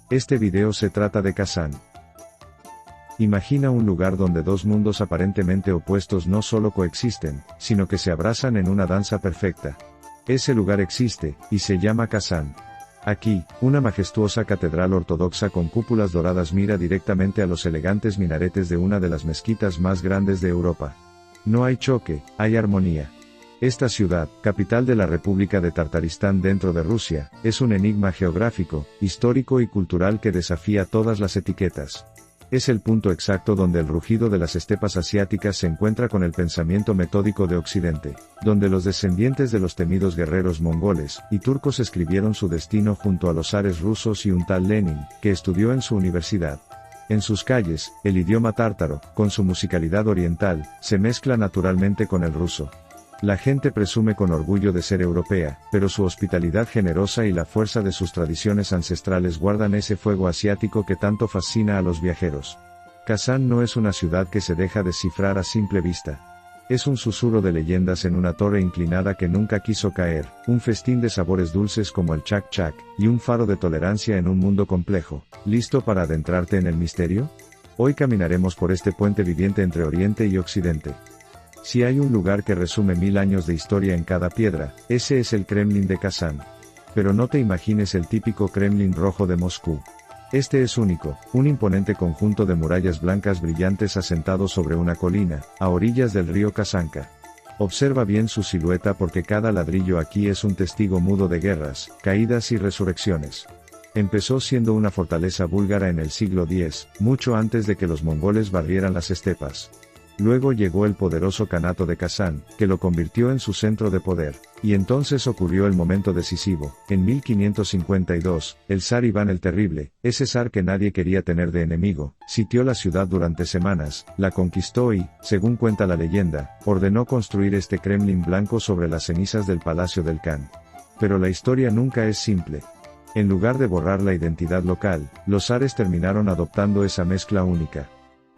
Este video se trata de Kazán. Imagina un lugar donde dos mundos aparentemente opuestos no solo coexisten, sino que se abrazan en una danza perfecta. Ese lugar existe, y se llama Kazán. Aquí, una majestuosa catedral ortodoxa con cúpulas doradas mira directamente a los elegantes minaretes de una de las mezquitas más grandes de Europa. No hay choque, hay armonía. Esta ciudad, capital de la República de Tartaristán dentro de Rusia, es un enigma geográfico, histórico y cultural que desafía todas las etiquetas. Es el punto exacto donde el rugido de las estepas asiáticas se encuentra con el pensamiento metódico de Occidente, donde los descendientes de los temidos guerreros mongoles y turcos escribieron su destino junto a los zares rusos y un tal Lenin, que estudió en su universidad. En sus calles, el idioma tártaro, con su musicalidad oriental, se mezcla naturalmente con el ruso. La gente presume con orgullo de ser europea, pero su hospitalidad generosa y la fuerza de sus tradiciones ancestrales guardan ese fuego asiático que tanto fascina a los viajeros. Kazán no es una ciudad que se deja descifrar a simple vista. Es un susurro de leyendas en una torre inclinada que nunca quiso caer, un festín de sabores dulces como el chak chak, y un faro de tolerancia en un mundo complejo. ¿Listo para adentrarte en el misterio? Hoy caminaremos por este puente viviente entre Oriente y Occidente. Si hay un lugar que resume 1000 años de historia en cada piedra, ese es el Kremlin de Kazán. Pero no te imagines el típico Kremlin rojo de Moscú. Este es único, un imponente conjunto de murallas blancas brillantes asentado sobre una colina, a orillas del río Kazanka. Observa bien su silueta porque cada ladrillo aquí es un testigo mudo de guerras, caídas y resurrecciones. Empezó siendo una fortaleza búlgara en el siglo X, mucho antes de que los mongoles barrieran las estepas. Luego llegó el poderoso Kanato de Kazán, que lo convirtió en su centro de poder, y entonces ocurrió el momento decisivo. En 1552, el zar Iván el Terrible, ese zar que nadie quería tener de enemigo, sitió la ciudad durante semanas, la conquistó y, según cuenta la leyenda, ordenó construir este Kremlin blanco sobre las cenizas del Palacio del Khan. Pero la historia nunca es simple. En lugar de borrar la identidad local, los zares terminaron adoptando esa mezcla única.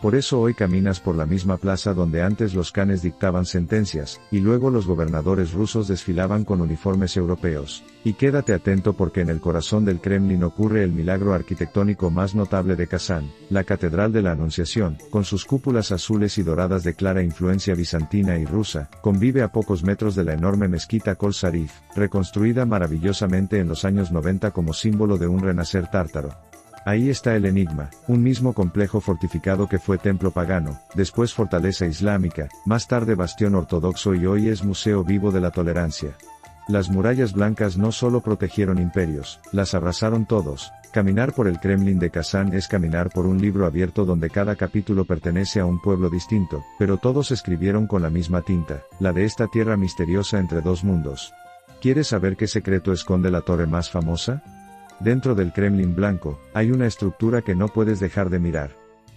Por eso hoy caminas por la misma plaza donde antes los khanes dictaban sentencias, y luego los gobernadores rusos desfilaban con uniformes europeos. Y quédate atento porque en el corazón del Kremlin ocurre el milagro arquitectónico más notable de Kazán, la Catedral de la Anunciación, con sus cúpulas azules y doradas de clara influencia bizantina y rusa, convive a pocos metros de la enorme mezquita Kol Sarif, reconstruida maravillosamente en los años 90 como símbolo de un renacer tártaro. Ahí está el enigma, un mismo complejo fortificado que fue templo pagano, después fortaleza islámica, más tarde bastión ortodoxo y hoy es museo vivo de la tolerancia. Las murallas blancas no solo protegieron imperios, las abrazaron todos. Caminar por el Kremlin de Kazán es caminar por un libro abierto donde cada capítulo pertenece a un pueblo distinto, pero todos escribieron con la misma tinta, la de esta tierra misteriosa entre dos mundos. ¿Quieres saber qué secreto esconde la torre más famosa? Dentro del Kremlin blanco, hay una estructura que no puedes dejar de mirar.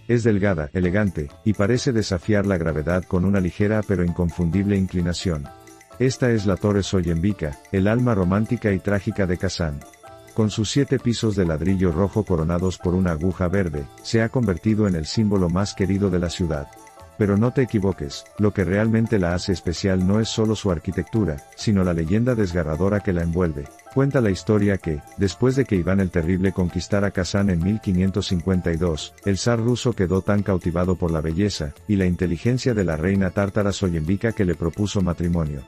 Es delgada, elegante, y parece desafiar la gravedad con una ligera pero inconfundible inclinación. Esta es la Torre Soyembika, el alma romántica y trágica de Kazán. Con sus 7 pisos de ladrillo rojo coronados por una aguja verde, se ha convertido en el símbolo más querido de la ciudad. Pero no te equivoques, lo que realmente la hace especial no es solo su arquitectura, sino la leyenda desgarradora que la envuelve. Cuenta la historia que, después de que Iván el Terrible conquistara Kazán en 1552, el zar ruso quedó tan cautivado por la belleza y la inteligencia de la reina tártara Soyembika que le propuso matrimonio.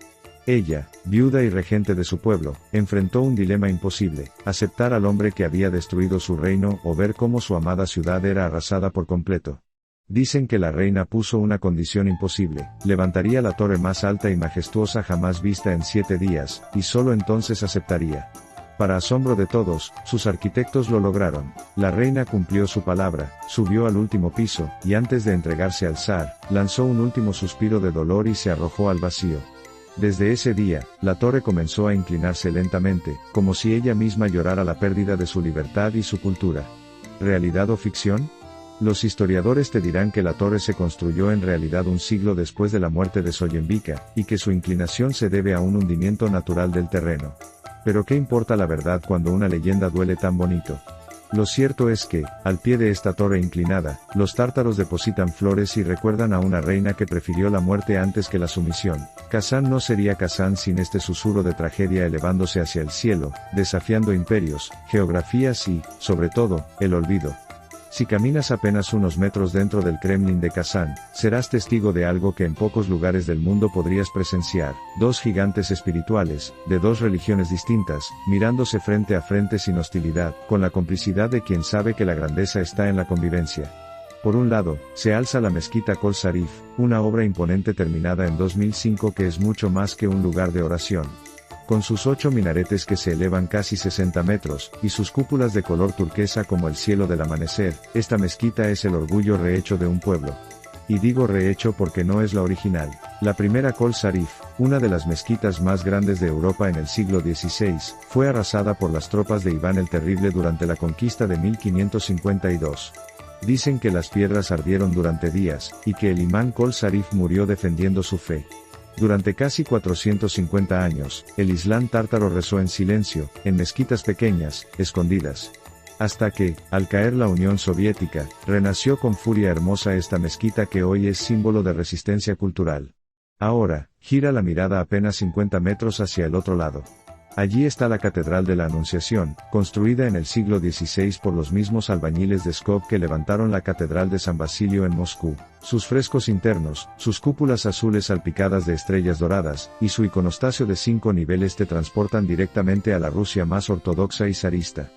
Ella, viuda y regente de su pueblo, enfrentó un dilema imposible: aceptar al hombre que había destruido su reino o ver cómo su amada ciudad era arrasada por completo. Dicen que la reina puso una condición imposible: levantaría la torre más alta y majestuosa jamás vista en 7 días, y solo entonces aceptaría. Para asombro de todos, sus arquitectos lo lograron. La reina cumplió su palabra, subió al último piso, y antes de entregarse al zar, lanzó un último suspiro de dolor y se arrojó al vacío. Desde ese día, la torre comenzó a inclinarse lentamente, como si ella misma llorara la pérdida de su libertad y su cultura. ¿Realidad o ficción? Los historiadores te dirán que la torre se construyó en realidad un siglo después de la muerte de Soyembika, y que su inclinación se debe a un hundimiento natural del terreno. Pero ¿qué importa la verdad cuando una leyenda duele tan bonito? Lo cierto es que, al pie de esta torre inclinada, los tártaros depositan flores y recuerdan a una reina que prefirió la muerte antes que la sumisión. Kazán no sería Kazán sin este susurro de tragedia elevándose hacia el cielo, desafiando imperios, geografías y, sobre todo, el olvido. Si caminas apenas unos metros dentro del Kremlin de Kazán, serás testigo de algo que en pocos lugares del mundo podrías presenciar: dos gigantes espirituales, de dos religiones distintas, mirándose frente a frente sin hostilidad, con la complicidad de quien sabe que la grandeza está en la convivencia. Por un lado, se alza la mezquita Kol Sarif, una obra imponente terminada en 2005 que es mucho más que un lugar de oración. Con sus 8 minaretes que se elevan casi 60 metros, y sus cúpulas de color turquesa como el cielo del amanecer, esta mezquita es el orgullo rehecho de un pueblo. Y digo rehecho porque no es la original. La primera Kol Sarif, una de las mezquitas más grandes de Europa en el siglo XVI, fue arrasada por las tropas de Iván el Terrible durante la conquista de 1552. Dicen que las piedras ardieron durante días, y que el imán Kol Sarif murió defendiendo su fe. Durante casi 450 años, el Islam tártaro rezó en silencio, en mezquitas pequeñas, escondidas. Hasta que, al caer la Unión Soviética, renació con furia hermosa esta mezquita que hoy es símbolo de resistencia cultural. Ahora, gira la mirada apenas 50 metros hacia el otro lado. Allí está la Catedral de la Anunciación, construida en el siglo XVI por los mismos albañiles de Pskov que levantaron la Catedral de San Basilio en Moscú. Sus frescos internos, sus cúpulas azules salpicadas de estrellas doradas, y su iconostasio de 5 niveles te transportan directamente a la Rusia más ortodoxa y zarista.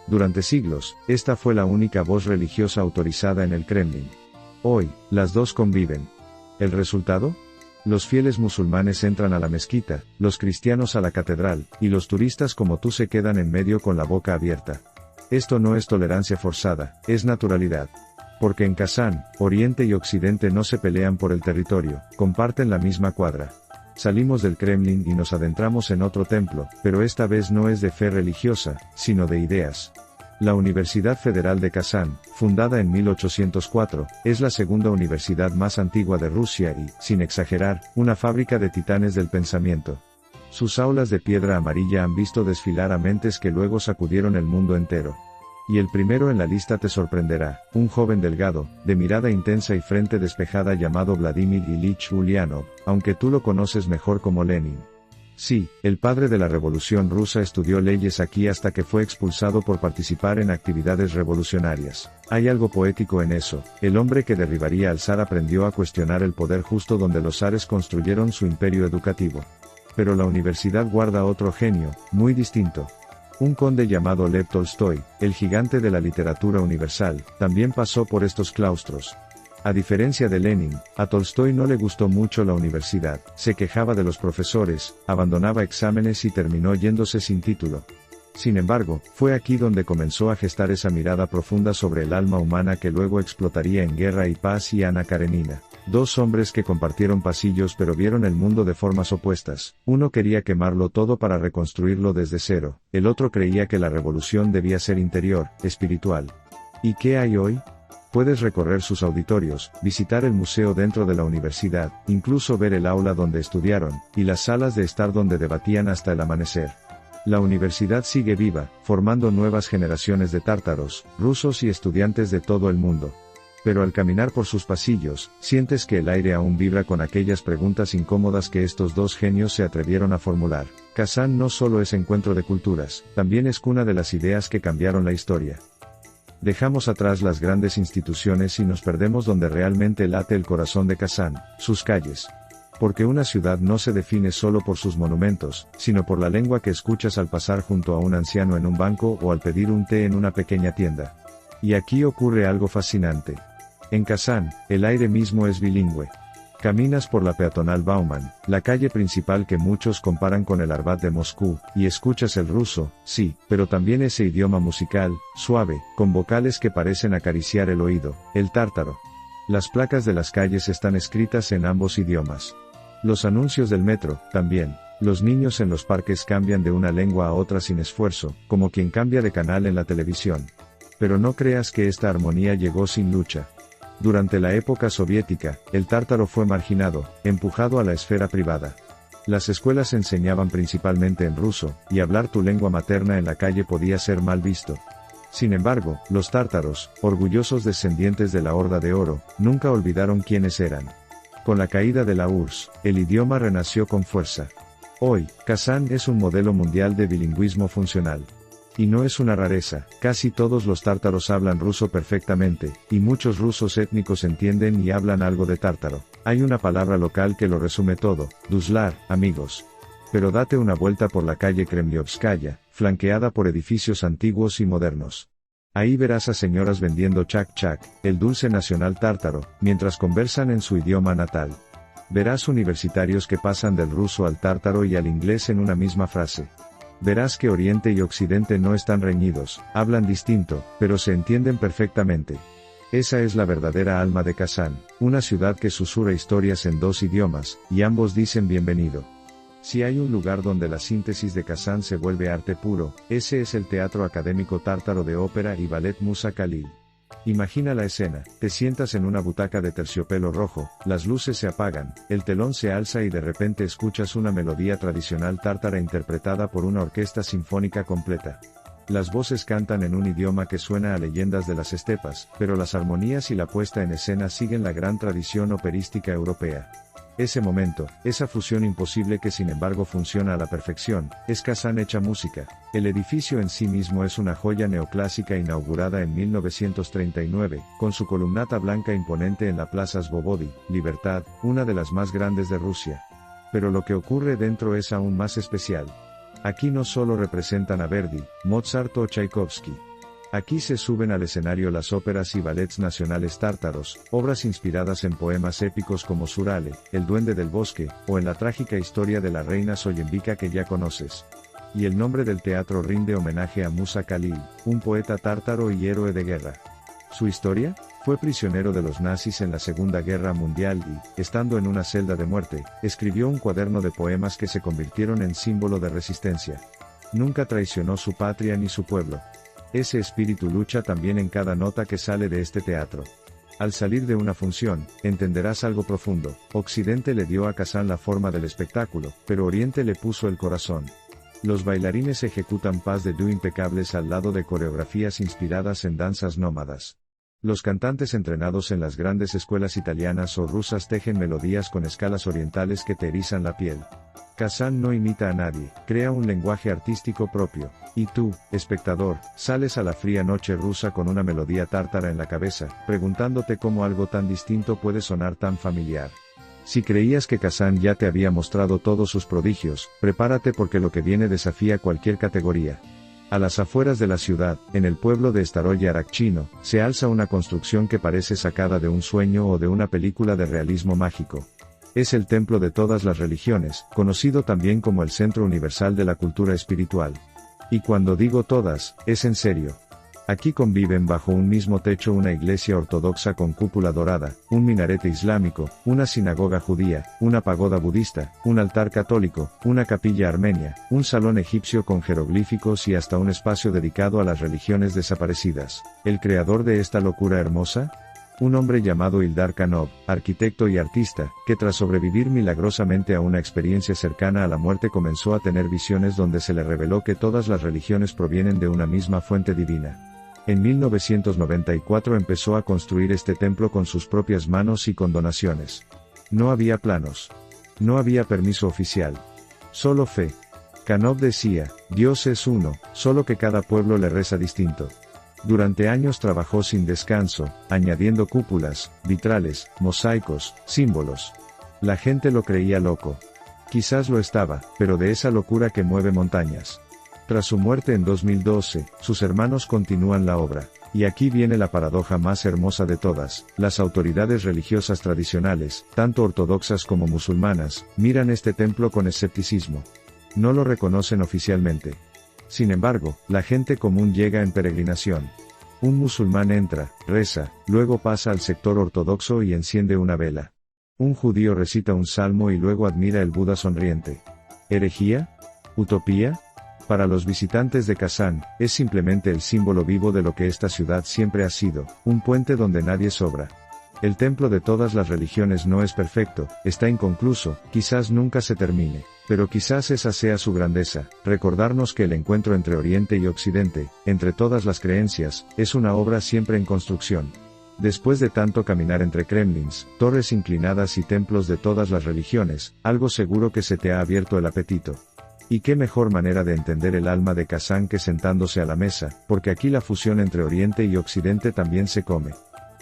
Durante siglos, esta fue la única voz religiosa autorizada en el Kremlin. Hoy, las dos conviven. ¿El resultado? Los fieles musulmanes entran a la mezquita, los cristianos a la catedral, y los turistas como tú se quedan en medio con la boca abierta. Esto no es tolerancia forzada, es naturalidad. Porque en Kazán, Oriente y Occidente no se pelean por el territorio, comparten la misma cuadra. Salimos del Kremlin y nos adentramos en otro templo, pero esta vez no es de fe religiosa, sino de ideas. La Universidad Federal de Kazán, fundada en 1804, es la segunda universidad más antigua de Rusia y, sin exagerar, una fábrica de titanes del pensamiento. Sus aulas de piedra amarilla han visto desfilar a mentes que luego sacudieron el mundo entero. Y el primero en la lista te sorprenderá: un joven delgado, de mirada intensa y frente despejada llamado Vladimir Ilich Ulyanov, aunque tú lo conoces mejor como Lenin. Sí, el padre de la Revolución Rusa estudió leyes aquí hasta que fue expulsado por participar en actividades revolucionarias. Hay algo poético en eso: el hombre que derribaría al zar aprendió a cuestionar el poder justo donde los zares construyeron su imperio educativo. Pero la universidad guarda otro genio, muy distinto. Un conde llamado Lev Tolstoy, el gigante de la literatura universal, también pasó por estos claustros. A diferencia de Lenin, a Tolstoy no le gustó mucho la universidad, se quejaba de los profesores, abandonaba exámenes y terminó yéndose sin título. Sin embargo, fue aquí donde comenzó a gestar esa mirada profunda sobre el alma humana que luego explotaría en Guerra y Paz y Ana Karenina. Dos hombres que compartieron pasillos pero vieron el mundo de formas opuestas. Uno quería quemarlo todo para reconstruirlo desde cero, el otro creía que la revolución debía ser interior, espiritual. ¿Y qué hay hoy? Puedes recorrer sus auditorios, visitar el museo dentro de la universidad, incluso ver el aula donde estudiaron, y las salas de estar donde debatían hasta el amanecer. La universidad sigue viva, formando nuevas generaciones de tártaros, rusos y estudiantes de todo el mundo. Pero al caminar por sus pasillos, sientes que el aire aún vibra con aquellas preguntas incómodas que estos dos genios se atrevieron a formular. Kazán no solo es encuentro de culturas, también es cuna de las ideas que cambiaron la historia. Dejamos atrás las grandes instituciones y nos perdemos donde realmente late el corazón de Kazán, sus calles. Porque una ciudad no se define solo por sus monumentos, sino por la lengua que escuchas al pasar junto a un anciano en un banco o al pedir un té en una pequeña tienda. Y aquí ocurre algo fascinante. En Kazán, el aire mismo es bilingüe. Caminas por la peatonal Bauman, la calle principal que muchos comparan con el Arbat de Moscú, y escuchas el ruso, sí, pero también ese idioma musical, suave, con vocales que parecen acariciar el oído, el tártaro. Las placas de las calles están escritas en ambos idiomas. Los anuncios del metro, también. Los niños en los parques cambian de una lengua a otra sin esfuerzo, como quien cambia de canal en la televisión. Pero no creas que esta armonía llegó sin lucha. Durante la época soviética, el tártaro fue marginado, empujado a la esfera privada. Las escuelas enseñaban principalmente en ruso, y hablar tu lengua materna en la calle podía ser mal visto. Sin embargo, los tártaros, orgullosos descendientes de la Horda de Oro, nunca olvidaron quiénes eran. Con la caída de la URSS, el idioma renació con fuerza. Hoy, Kazán es un modelo mundial de bilingüismo funcional. Y no es una rareza, casi todos los tártaros hablan ruso perfectamente, y muchos rusos étnicos entienden y hablan algo de tártaro. Hay una palabra local que lo resume todo, duslar, amigos. Pero date una vuelta por la calle Kremliovskaya, flanqueada por edificios antiguos y modernos. Ahí verás a señoras vendiendo chak-chak, el dulce nacional tártaro, mientras conversan en su idioma natal. Verás universitarios que pasan del ruso al tártaro y al inglés en una misma frase. Verás que Oriente y Occidente no están reñidos, hablan distinto, pero se entienden perfectamente. Esa es la verdadera alma de Kazán, una ciudad que susurra historias en dos idiomas, y ambos dicen bienvenido. Si hay un lugar donde la síntesis de Kazán se vuelve arte puro, ese es el Teatro Académico Tártaro de Ópera y Ballet Musa Khalil. Imagina la escena, te sientas en una butaca de terciopelo rojo, las luces se apagan, el telón se alza y de repente escuchas una melodía tradicional tártara interpretada por una orquesta sinfónica completa. Las voces cantan en un idioma que suena a leyendas de las estepas, pero las armonías y la puesta en escena siguen la gran tradición operística europea. Ese momento, esa fusión imposible que sin embargo funciona a la perfección, es Kazán hecha música. El edificio en sí mismo es una joya neoclásica inaugurada en 1939, con su columnata blanca imponente en la Plaza Svobody, Libertad, una de las más grandes de Rusia. Pero lo que ocurre dentro es aún más especial. Aquí no solo representan a Verdi, Mozart o Tchaikovsky. Aquí se suben al escenario las óperas y ballets nacionales tártaros, obras inspiradas en poemas épicos como Surale, El Duende del Bosque, o en la trágica historia de la reina Soyembika que ya conoces. Y el nombre del teatro rinde homenaje a Musa Khalil, un poeta tártaro y héroe de guerra. ¿Su historia? Fue prisionero de los nazis en la Segunda Guerra Mundial y, estando en una celda de muerte, escribió un cuaderno de poemas que se convirtieron en símbolo de resistencia. Nunca traicionó su patria ni su pueblo. Ese espíritu lucha también en cada nota que sale de este teatro. Al salir de una función, entenderás algo profundo. Occidente le dio a Kazán la forma del espectáculo, pero Oriente le puso el corazón. Los bailarines ejecutan pas de deux impecables al lado de coreografías inspiradas en danzas nómadas. Los cantantes entrenados en las grandes escuelas italianas o rusas tejen melodías con escalas orientales que te erizan la piel. Kazán no imita a nadie, crea un lenguaje artístico propio. Y tú, espectador, sales a la fría noche rusa con una melodía tártara en la cabeza, preguntándote cómo algo tan distinto puede sonar tan familiar. Si creías que Kazán ya te había mostrado todos sus prodigios, prepárate porque lo que viene desafía cualquier categoría. A las afueras de la ciudad, en el pueblo de Staroye Arakchino, se alza una construcción que parece sacada de un sueño o de una película de realismo mágico. Es el templo de todas las religiones, conocido también como el centro universal de la cultura espiritual. Y cuando digo todas, es en serio. Aquí conviven bajo un mismo techo una iglesia ortodoxa con cúpula dorada, un minarete islámico, una sinagoga judía, una pagoda budista, un altar católico, una capilla armenia, un salón egipcio con jeroglíficos y hasta un espacio dedicado a las religiones desaparecidas. ¿El creador de esta locura hermosa? Un hombre llamado Ildar Khanov, arquitecto y artista, que tras sobrevivir milagrosamente a una experiencia cercana a la muerte comenzó a tener visiones donde se le reveló que todas las religiones provienen de una misma fuente divina. En 1994 empezó a construir este templo con sus propias manos y con donaciones. No había planos. No había permiso oficial. Solo fe. Khanov decía, Dios es uno, solo que cada pueblo le reza distinto. Durante años trabajó sin descanso, añadiendo cúpulas, vitrales, mosaicos, símbolos. La gente lo creía loco. Quizás lo estaba, pero de esa locura que mueve montañas. Tras su muerte en 2012, sus hermanos continúan la obra. Y aquí viene la paradoja más hermosa de todas, las autoridades religiosas tradicionales, tanto ortodoxas como musulmanas, miran este templo con escepticismo. No lo reconocen oficialmente. Sin embargo, la gente común llega en peregrinación. Un musulmán entra, reza, luego pasa al sector ortodoxo y enciende una vela. Un judío recita un salmo y luego admira el Buda sonriente. ¿Herejía? ¿Utopía? Para los visitantes de Kazán, es simplemente el símbolo vivo de lo que esta ciudad siempre ha sido, un puente donde nadie sobra. El templo de todas las religiones no es perfecto, está inconcluso, quizás nunca se termine. Pero quizás esa sea su grandeza, recordarnos que el encuentro entre Oriente y Occidente, entre todas las creencias, es una obra siempre en construcción. Después de tanto caminar entre Kremlins, torres inclinadas y templos de todas las religiones, algo seguro que se te ha abierto el apetito. Y qué mejor manera de entender el alma de Kazán que sentándose a la mesa, porque aquí la fusión entre Oriente y Occidente también se come.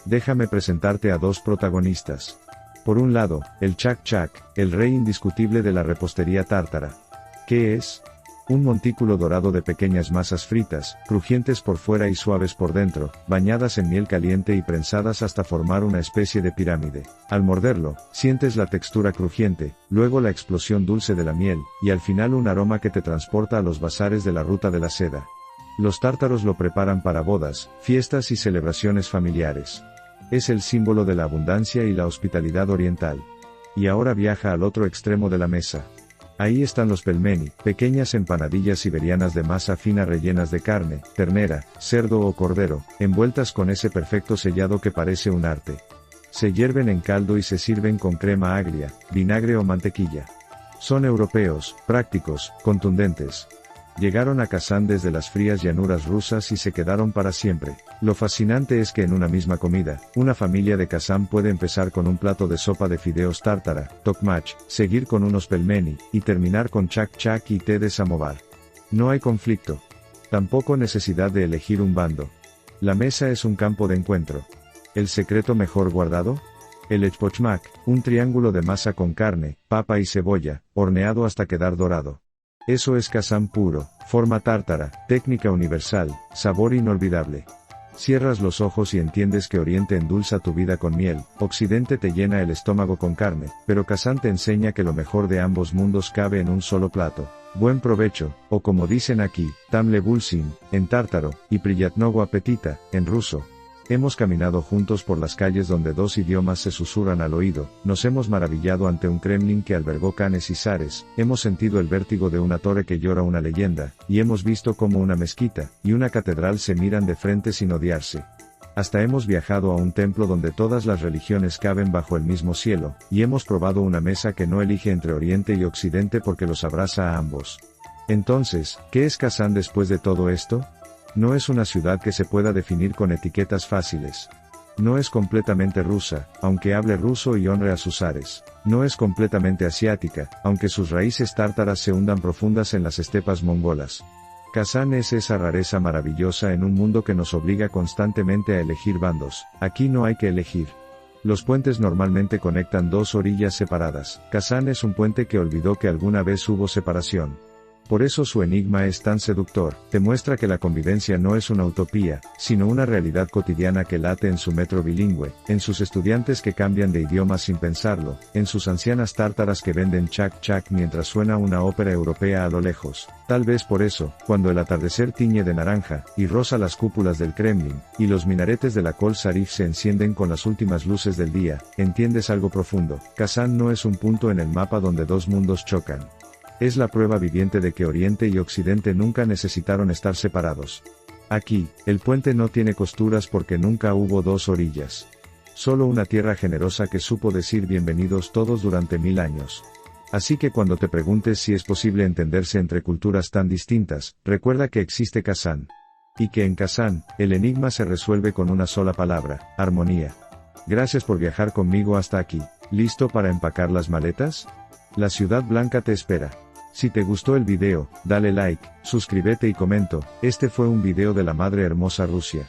Déjame presentarte a dos protagonistas. Por un lado, el chak-chak, el rey indiscutible de la repostería tártara. ¿Qué es? Un montículo dorado de pequeñas masas fritas, crujientes por fuera y suaves por dentro, bañadas en miel caliente y prensadas hasta formar una especie de pirámide. Al morderlo, sientes la textura crujiente, luego la explosión dulce de la miel, y al final un aroma que te transporta a los bazares de la ruta de la seda. Los tártaros lo preparan para bodas, fiestas y celebraciones familiares. Es el símbolo de la abundancia y la hospitalidad oriental. Y ahora viaja al otro extremo de la mesa. Ahí están los pelmeni, pequeñas empanadillas siberianas de masa fina rellenas de carne, ternera, cerdo o cordero, envueltas con ese perfecto sellado que parece un arte. Se hierven en caldo y se sirven con crema agria, vinagre o mantequilla. Son europeos, prácticos, contundentes. Llegaron a Kazán desde las frías llanuras rusas y se quedaron para siempre. Lo fascinante es que en una misma comida, una familia de Kazán puede empezar con un plato de sopa de fideos tártara, tokmach, seguir con unos pelmeni, y terminar con chak-chak y té de samovar. No hay conflicto. Tampoco necesidad de elegir un bando. La mesa es un campo de encuentro. ¿El secreto mejor guardado? El echpochmak, un triángulo de masa con carne, papa y cebolla, horneado hasta quedar dorado. Eso es Kazán puro, forma tártara, técnica universal, sabor inolvidable. Cierras los ojos y entiendes que Oriente endulza tu vida con miel, Occidente te llena el estómago con carne, pero Kazán te enseña que lo mejor de ambos mundos cabe en un solo plato. Buen provecho, o como dicen aquí, tamle bulsin, en tártaro, y priyatnogo apetita, en ruso. Hemos caminado juntos por las calles donde dos idiomas se susurran al oído, nos hemos maravillado ante un Kremlin que albergó canes y zares, hemos sentido el vértigo de una torre que llora una leyenda, y hemos visto cómo una mezquita y una catedral se miran de frente sin odiarse. Hasta hemos viajado a un templo donde todas las religiones caben bajo el mismo cielo, y hemos probado una mesa que no elige entre Oriente y Occidente porque los abraza a ambos. Entonces, ¿qué es Kazán después de todo esto? No es una ciudad que se pueda definir con etiquetas fáciles. No es completamente rusa, aunque hable ruso y honre a sus zares. No es completamente asiática, aunque sus raíces tártaras se hundan profundas en las estepas mongolas. Kazán es esa rareza maravillosa en un mundo que nos obliga constantemente a elegir bandos. Aquí no hay que elegir. Los puentes normalmente conectan dos orillas separadas. Kazán es un puente que olvidó que alguna vez hubo separación. Por eso su enigma es tan seductor, te muestra que la convivencia no es una utopía, sino una realidad cotidiana que late en su metro bilingüe, en sus estudiantes que cambian de idioma sin pensarlo, en sus ancianas tártaras que venden chak-chak mientras suena una ópera europea a lo lejos. Tal vez por eso, cuando el atardecer tiñe de naranja, y rosa las cúpulas del Kremlin, y los minaretes de la Kol Sarif se encienden con las últimas luces del día, entiendes algo profundo. Kazán no es un punto en el mapa donde dos mundos chocan. Es la prueba viviente de que Oriente y Occidente nunca necesitaron estar separados. Aquí, el puente no tiene costuras porque nunca hubo dos orillas. Solo una tierra generosa que supo decir bienvenidos todos durante 1000 años. Así que cuando te preguntes si es posible entenderse entre culturas tan distintas, recuerda que existe Kazán. Y que en Kazán, el enigma se resuelve con una sola palabra, armonía. Gracias por viajar conmigo hasta aquí. ¿Listo para empacar las maletas? La Ciudad Blanca te espera. Si te gustó el video, dale like, suscríbete y comento. Este fue un video de la Madre Hermosa Rusia.